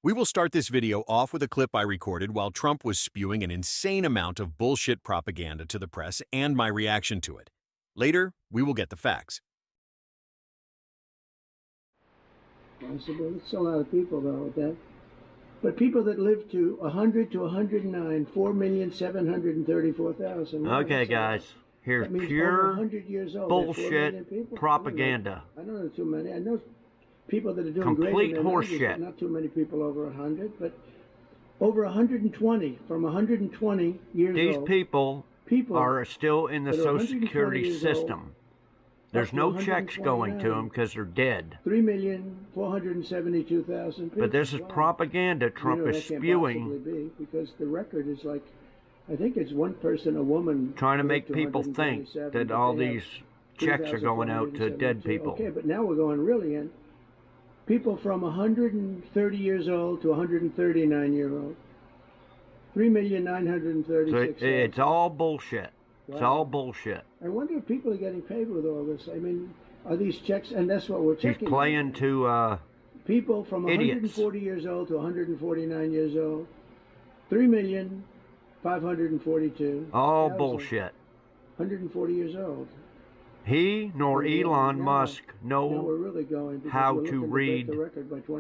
We will start this video off with a clip I recorded while Trump was spewing an insane amount of bullshit propaganda to the press and my reaction to it. Later, we will get the facts. Possible. It's a lot of people, though, at that. But people that live to 100 to 109, 4,734,000. Okay, guys. Here's pure bullshit propaganda. I don't know too many. I know people that are doing complete great. Horseshit. Not too many people over 100, but over 120, from 120 years These old. People are still in the Social Security system. There's no checks going to them because they're dead. 3,472,000 people. But this is propaganda Trump is spewing. Be, because the record is like, I think it's one person, a woman. Trying to make people think that all these checks are going out to dead people. Okay, but now we're going really in. People from 130 years old to 139-year-old. 3,936,000. So it's all bullshit. It's all bullshit. I wonder if people are getting paid with all this. I mean, are these checks? And that's what we're checking. He's playing to people from idiots. 140 years old to 149 years old. 3,542,000. All bullshit. 140 years old. He nor Elon Musk know really how to read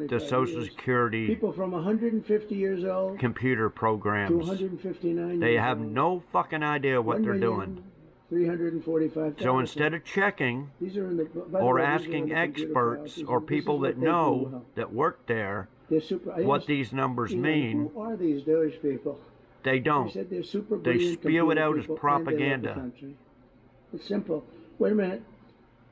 the Social Security people from 150 years old computer programs. To 159 they years have old. no fucking idea what they're doing. 345,000. So instead of checking or asking experts or people that know that work there what these numbers mean, who are these Jewish people? They don't. They spew it out as propaganda. It's simple. Wait a minute.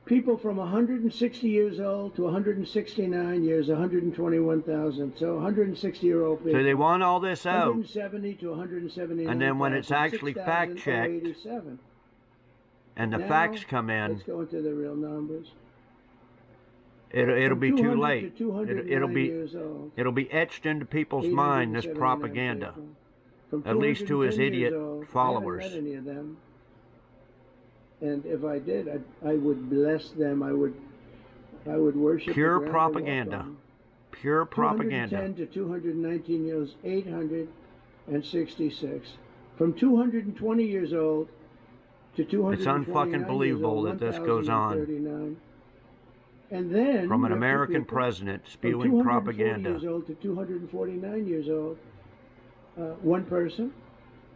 People from 160 years old to 169 years, 121,000. So 160-year-old people. So they want all this out. 170 to 179. And then when it's actually fact-checked, and the facts come in, let's go into the real numbers. It'll be too late. It'll be etched into people's mind, this propaganda. At least to his idiot followers. I haven't met any of them. And if I did, I would bless them. I would worship. Pure propaganda. Pure propaganda. 210 to 219 years, 866. From 220 years old to 229 It's unfucking believable that this goes on. And then from an American president spewing propaganda. From 240 years old to 249 years old, one person,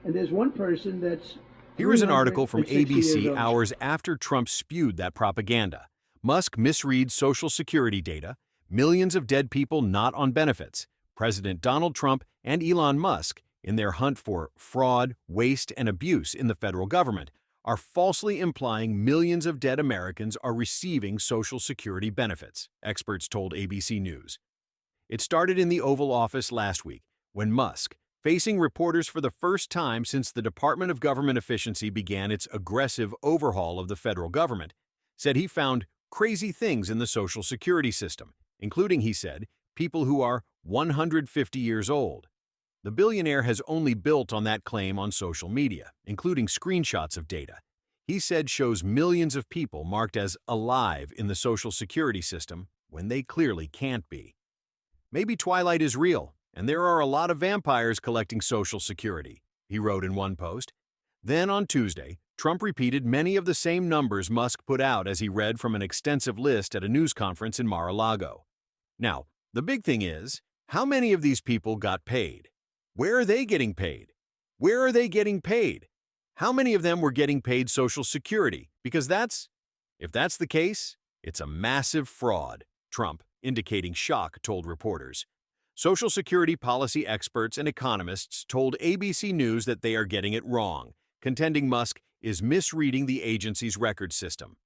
and there's one person that's. Here is an article from ABC hours after Trump spewed that propaganda. Musk misreads Social Security data, millions of dead people not on benefits. President Donald Trump and Elon Musk, in their hunt for fraud, waste, and abuse in the federal government, are falsely implying millions of dead Americans are receiving Social Security benefits, experts told ABC News. It started in the Oval Office last week when Musk, facing reporters for the first time since the Department of Government Efficiency began its aggressive overhaul of the federal government, said he found crazy things in the Social Security system, including, he said, people who are 150 years old. The billionaire has only built on that claim on social media, including screenshots of data he said shows millions of people marked as alive in the Social Security system when they clearly can't be. Maybe Twilight is real, and there are a lot of vampires collecting Social Security, he wrote in one post. Then on Tuesday, Trump repeated many of the same numbers Musk put out as he read from an extensive list at a news conference in Mar-a-Lago. Now, the big thing is, how many of these people got paid? Where are they getting paid? Where are they getting paid? How many of them were getting paid Social Security? Because if that's the case, it's a massive fraud, Trump, indicating shock, told reporters. Social Security policy experts and economists told ABC News that they are getting it wrong, contending Musk is misreading the agency's record system.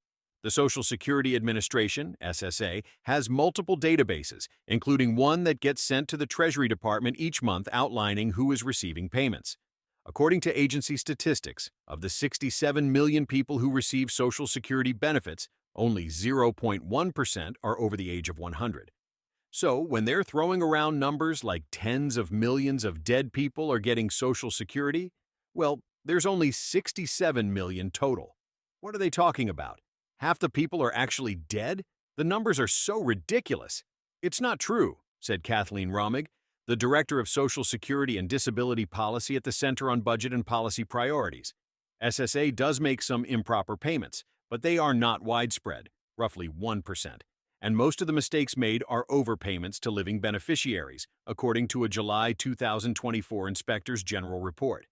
The Social Security Administration, SSA, has multiple databases, including one that gets sent to the Treasury Department each month outlining who is receiving payments. According to agency statistics, of the 67 million people who receive Social Security benefits, only 0.1% are over the age of 100. So, when they're throwing around numbers like tens of millions of dead people are getting Social Security, well, there's only 67 million total. What are they talking about? Half the people are actually dead? The numbers are so ridiculous. It's not true, said Kathleen Romig, the Director of Social Security and Disability Policy at the Center on Budget and Policy Priorities. SSA does make some improper payments, but they are not widespread, roughly 1%. And most of the mistakes made are overpayments to living beneficiaries, according to a July 2024 Inspectors General report.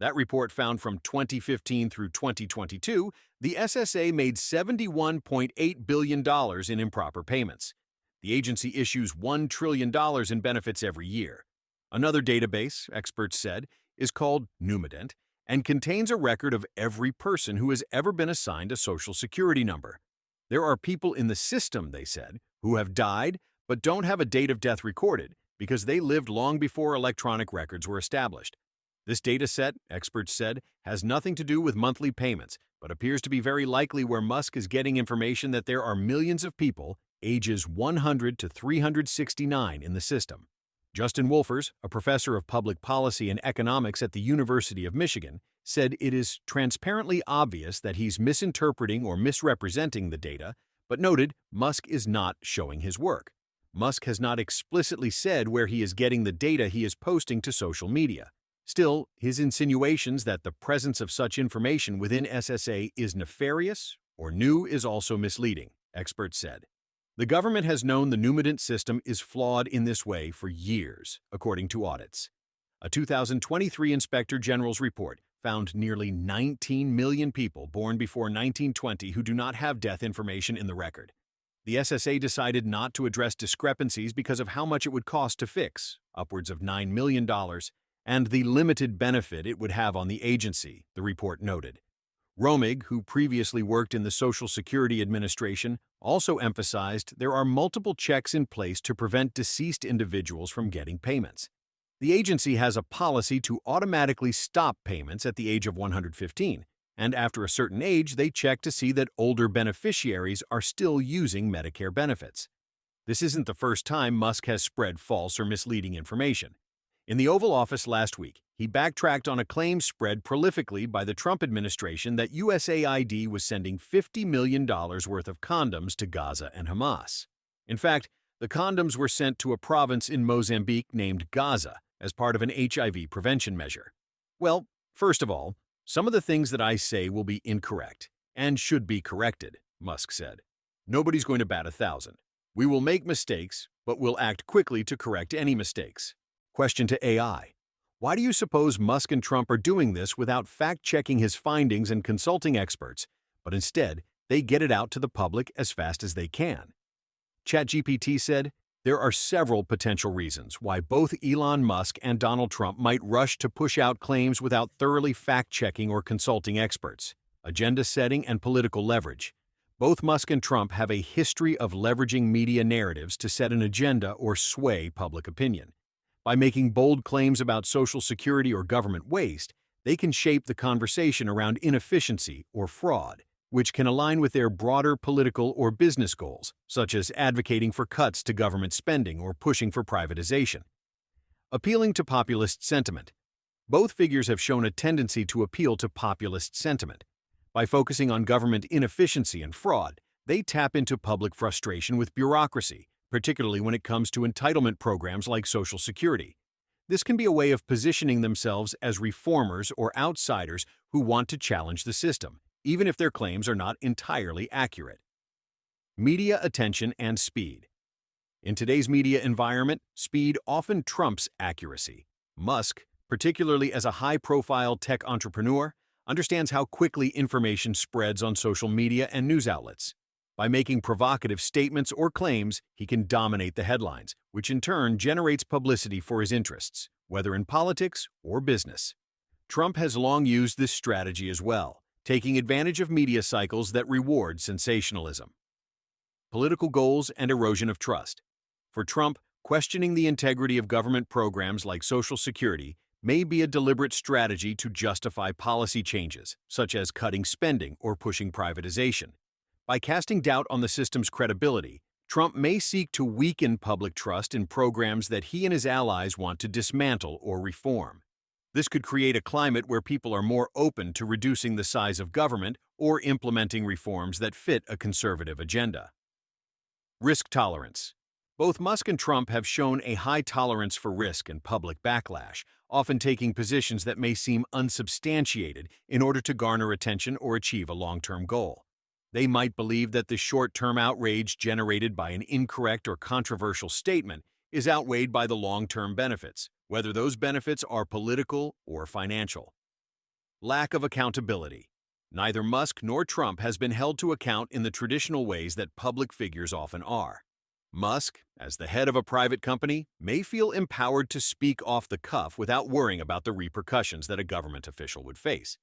That report found from 2015 through 2022, the SSA made $71.8 billion in improper payments. The agency issues $1 trillion in benefits every year. Another database, experts said, is called Numident and contains a record of every person who has ever been assigned a Social Security number. There are people in the system, they said, who have died but don't have a date of death recorded because they lived long before electronic records were established. This data set, experts said, has nothing to do with monthly payments, but appears to be very likely where Musk is getting information that there are millions of people, ages 100 to 369, in the system. Justin Wolfers, a professor of public policy and economics at the University of Michigan, said it is transparently obvious that he's misinterpreting or misrepresenting the data, but noted Musk is not showing his work. Musk has not explicitly said where he is getting the data he is posting to social media. Still, his insinuations that the presence of such information within SSA is nefarious or new is also misleading, experts said. The government has known the Numident system is flawed in this way for years, according to audits. A 2023 Inspector General's report found nearly 19 million people born before 1920 who do not have death information in the record. The SSA decided not to address discrepancies because of how much it would cost to fix, upwards of $9 million, and the limited benefit it would have on the agency, the report noted. Romig, who previously worked in the Social Security Administration, also emphasized there are multiple checks in place to prevent deceased individuals from getting payments. The agency has a policy to automatically stop payments at the age of 115, and after a certain age, they check to see that older beneficiaries are still using Medicare benefits. This isn't the first time Musk has spread false or misleading information. In the Oval Office last week, he backtracked on a claim spread prolifically by the Trump administration that USAID was sending $50 million worth of condoms to Gaza and Hamas. In fact, the condoms were sent to a province in Mozambique named Gaza as part of an HIV prevention measure. Well, first of all, some of the things that I say will be incorrect and should be corrected, Musk said. Nobody's going to bat 1,000. We will make mistakes, but we'll act quickly to correct any mistakes. Question to AI. Why do you suppose Musk and Trump are doing this without fact-checking his findings and consulting experts, but instead they get it out to the public as fast as they can? ChatGPT said, there are several potential reasons why both Elon Musk and Donald Trump might rush to push out claims without thoroughly fact-checking or consulting experts. Agenda setting and political leverage. Both Musk and Trump have a history of leveraging media narratives to set an agenda or sway public opinion. By making bold claims about Social Security or government waste, they can shape the conversation around inefficiency or fraud, which can align with their broader political or business goals, such as advocating for cuts to government spending or pushing for privatization. Appealing to populist sentiment. Both figures have shown a tendency to appeal to populist sentiment. By focusing on government inefficiency and fraud, they tap into public frustration with bureaucracy, particularly when it comes to entitlement programs like Social Security. This can be a way of positioning themselves as reformers or outsiders who want to challenge the system, even if their claims are not entirely accurate. Media attention and speed. In today's media environment, speed often trumps accuracy. Musk, particularly as a high-profile tech entrepreneur, understands how quickly information spreads on social media and news outlets. By making provocative statements or claims, he can dominate the headlines, which in turn generates publicity for his interests, whether in politics or business. Trump has long used this strategy as well, taking advantage of media cycles that reward sensationalism. Political goals and erosion of trust. For Trump, questioning the integrity of government programs like Social Security may be a deliberate strategy to justify policy changes, such as cutting spending or pushing privatization. By casting doubt on the system's credibility, Trump may seek to weaken public trust in programs that he and his allies want to dismantle or reform. This could create a climate where people are more open to reducing the size of government or implementing reforms that fit a conservative agenda. Risk tolerance. Both Musk and Trump have shown a high tolerance for risk and public backlash, often taking positions that may seem unsubstantiated in order to garner attention or achieve a long-term goal. They might believe that the short-term outrage generated by an incorrect or controversial statement is outweighed by the long-term benefits, whether those benefits are political or financial. Lack of accountability. Neither Musk nor Trump has been held to account in the traditional ways that public figures often are. Musk, as the head of a private company, may feel empowered to speak off the cuff without worrying about the repercussions that a government official would face.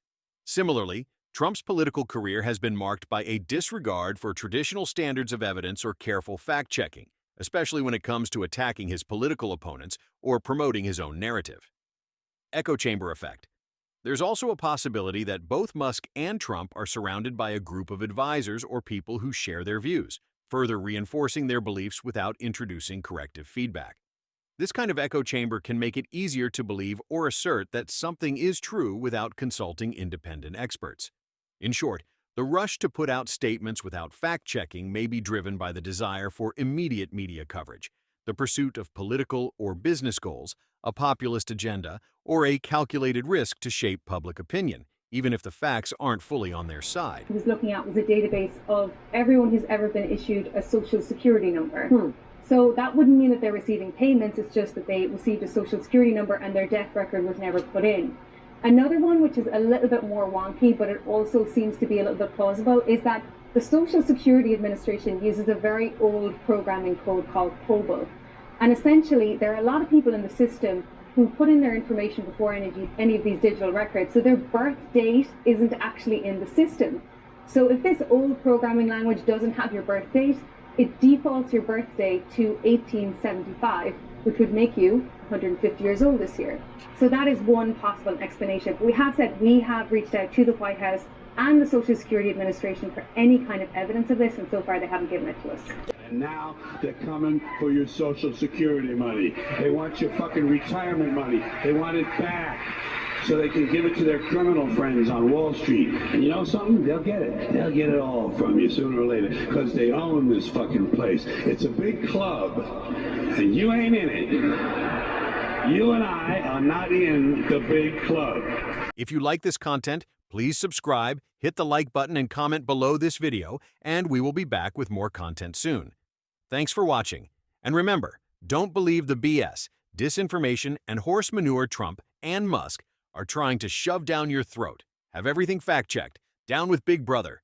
Similarly, Trump's political career has been marked by a disregard for traditional standards of evidence or careful fact-checking, especially when it comes to attacking his political opponents or promoting his own narrative. Echo chamber effect. There's also a possibility that both Musk and Trump are surrounded by a group of advisors or people who share their views, further reinforcing their beliefs without introducing corrective feedback. This kind of echo chamber can make it easier to believe or assert that something is true without consulting independent experts. In short, the rush to put out statements without fact-checking may be driven by the desire for immediate media coverage, the pursuit of political or business goals, a populist agenda, or a calculated risk to shape public opinion, even if the facts aren't fully on their side. He was looking at was a database of everyone who's ever been issued a social security number. So that wouldn't mean that they're receiving payments, it's just that they received a social security number and their death record was never put in. Another one, which is a little bit more wonky, but it also seems to be a little bit plausible, is that the Social Security Administration uses a very old programming code called COBOL. And essentially, there are a lot of people in the system who put in their information before any of these digital records, so their birth date isn't actually in the system. So if this old programming language doesn't have your birth date, it defaults your birthday to 1875, which would make you 150 years old this year. So that is one possible explanation. But we have said we have reached out to the White House and the Social Security Administration for any kind of evidence of this, and so far they haven't given it to us. And now they're coming for your Social Security money. They want your fucking retirement money. They want it back so they can give it to their criminal friends on Wall Street. And you know something? They'll get it. They'll get it all from you sooner or later because they own this fucking place. It's a big club, and you ain't in it. You and I are not in the big club. If you like this content, please subscribe, hit the like button, and comment below this video, and we will be back with more content soon. Thanks for watching. And remember, don't believe the BS, disinformation, and horse manure Trump and Musk are trying to shove down your throat. Have everything fact-checked. Down with Big Brother.